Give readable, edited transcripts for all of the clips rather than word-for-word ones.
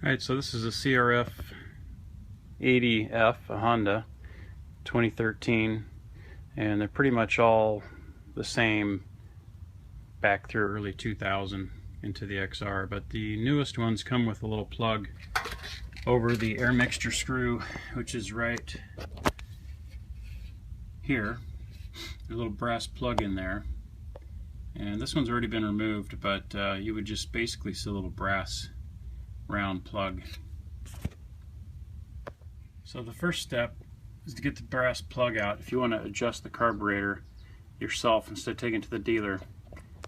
Alright, so this is a CRF80 a Honda, 2013, and they're pretty much all the same back through early 2000 into the XR, but the newest ones come with a little plug over the air mixture screw, which is right here. There's a little brass plug in there, and this one's already been removed, but you would just basically see a little brass round plug. So the first step is to get the brass plug out. If you want to adjust the carburetor yourself instead of taking it to the dealer,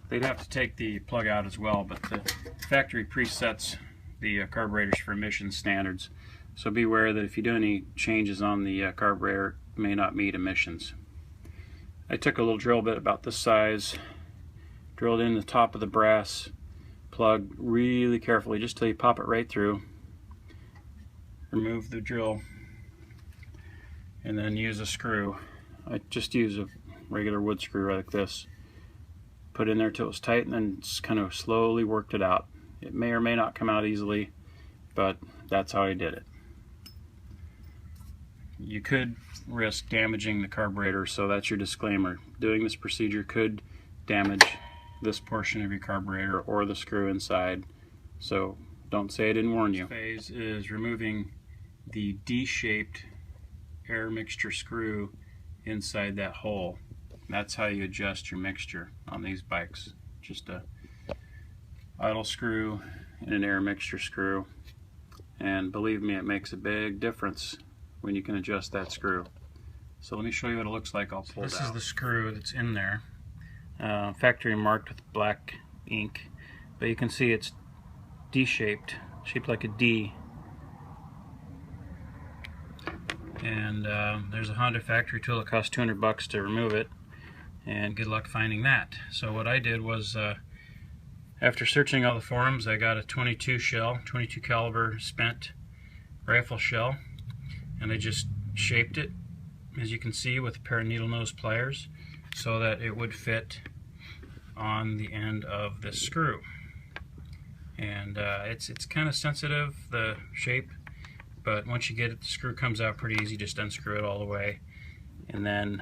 they'd have to take the plug out as well, but the factory presets the carburetors for emission standards, so be aware that if you do any changes on the carburetor, it may not meet emissions. I took a little drill bit about this size, drilled in the top of the brass plug really carefully, just till you pop it right through. Remove the drill and then use a screw. I just use a regular wood screw like this. Put it in there till it was tight, and then just kind of slowly worked it out. It may or may not come out easily, but that's how I did it. You could risk damaging the carburetor, so that's your disclaimer. Doing this procedure could damage this portion of your carburetor or the screw inside, so don't say I didn't warn you. This phase is removing the D-shaped air mixture screw inside that hole. That's how you adjust your mixture on these bikes. Just a idle screw and an air mixture screw, and believe me, it makes a big difference when you can adjust that screw. So let me show you what it looks like. I'll pull it out. This is the screw that's in there. Factory marked with black ink, but you can see it's D-shaped, shaped like a D. And there's a Honda factory tool that costs $200 to remove it, and good luck finding that. So what I did was, after searching all the forums, I got a 22 caliber spent rifle shell, and I just shaped it, as you can see, with a pair of needle nose pliers, so that it would fit on the end of this screw. And it's kind of sensitive, the shape, but once you get it, the screw comes out pretty easy. Just unscrew it all the way, and then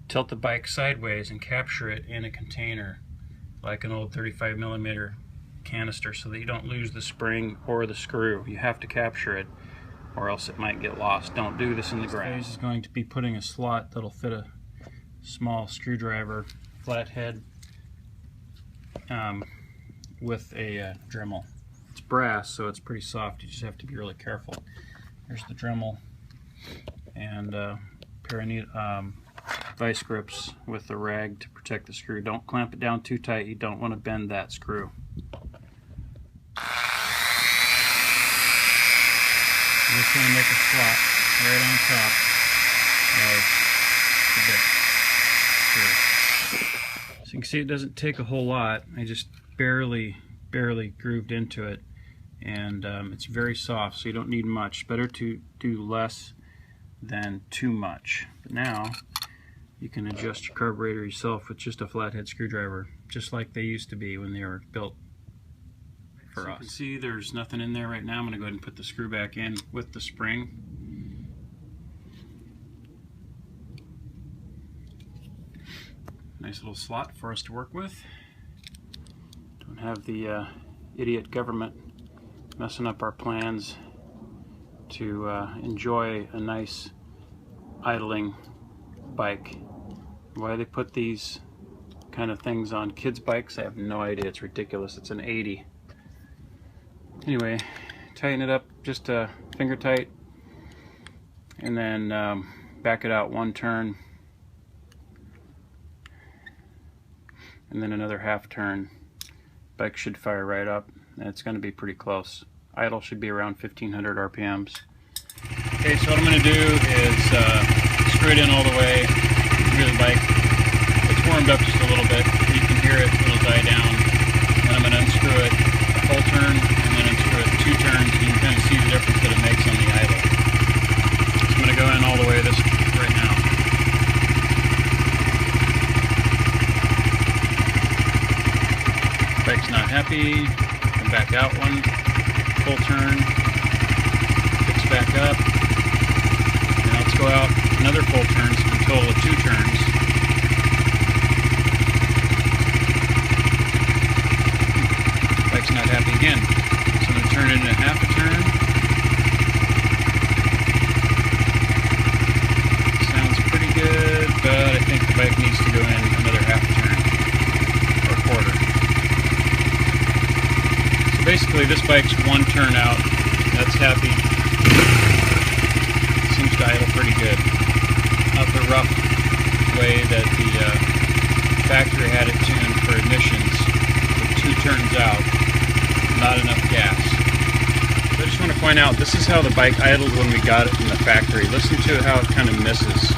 tilt the bike sideways and capture it in a container like an old 35mm canister, so that you don't lose the spring or the screw. You have to capture it, or else it might get lost. Don't do this in the grass. This phase is going to be putting a slot that'll fit a small screwdriver flathead with a Dremel. It's brass, so it's pretty soft. You just have to be really careful. Here's the Dremel, and a pair of vice grips with the rag to protect the screw. Don't clamp it down too tight. You don't want to bend that screw. I'm just going to make a slot right on top of the bit. So you can see it doesn't take a whole lot. I just barely grooved into it, and it's very soft, so you don't need much. Better to do less than too much. But now you can adjust your carburetor yourself with just a flathead screwdriver, just like they used to be when they were built for us. You can see there's nothing in there right now. I'm going to go ahead and put the screw back in with the spring. Nice little slot for us to work with. Don't have the idiot government messing up our plans to enjoy a nice idling bike. Why they put these kind of things on kids' bikes, I have no idea. It's ridiculous. It's an 80. Anyway, tighten it up just finger tight, and then back it out one turn, and then another half turn. Bike should fire right up, and it's going to be pretty close. Idle should be around 1500 RPMs. Okay, so what I'm going to do is screw it in all the way. The bike, it's warmed up just a little bit. You can hear it, it'll die down. Then I'm going to unscrew it a full turn, and then unscrew it 2 turns, and you can kind of see the difference that it makes on the idle. So I'm going to go in all the way this right now. Bike's not happy. Come back out one. full turn, picks back up. Now let's go out another full turn, so a total of 2 turns. Bike's not happy again. So I'm going to turn it into half a turn. Sounds pretty good, but I think the bike needs to go in another half a turn, or a quarter. So basically this bike's 1 turn out. That's happy. Seems to idle pretty good. Not the rough way that the factory had it tuned for emissions, with 2 turns out, not enough gas. So I just want to point out, this is how the bike idled when we got it from the factory. Listen to how it kind of misses.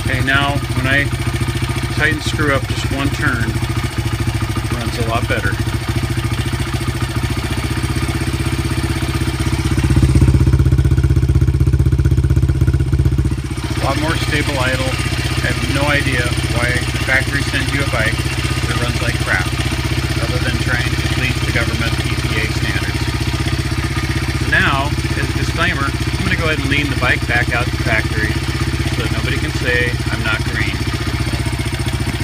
Okay, now when I tighten screw up just 1 turn, it runs a lot better. A lot more stable idle. I have no idea why the factory sends you a bike that runs like crap, other than trying to please the government EPA standards. So now, as a disclaimer, I'm going to go ahead and lean the bike back out to the factory so that nobody can say I'm not green.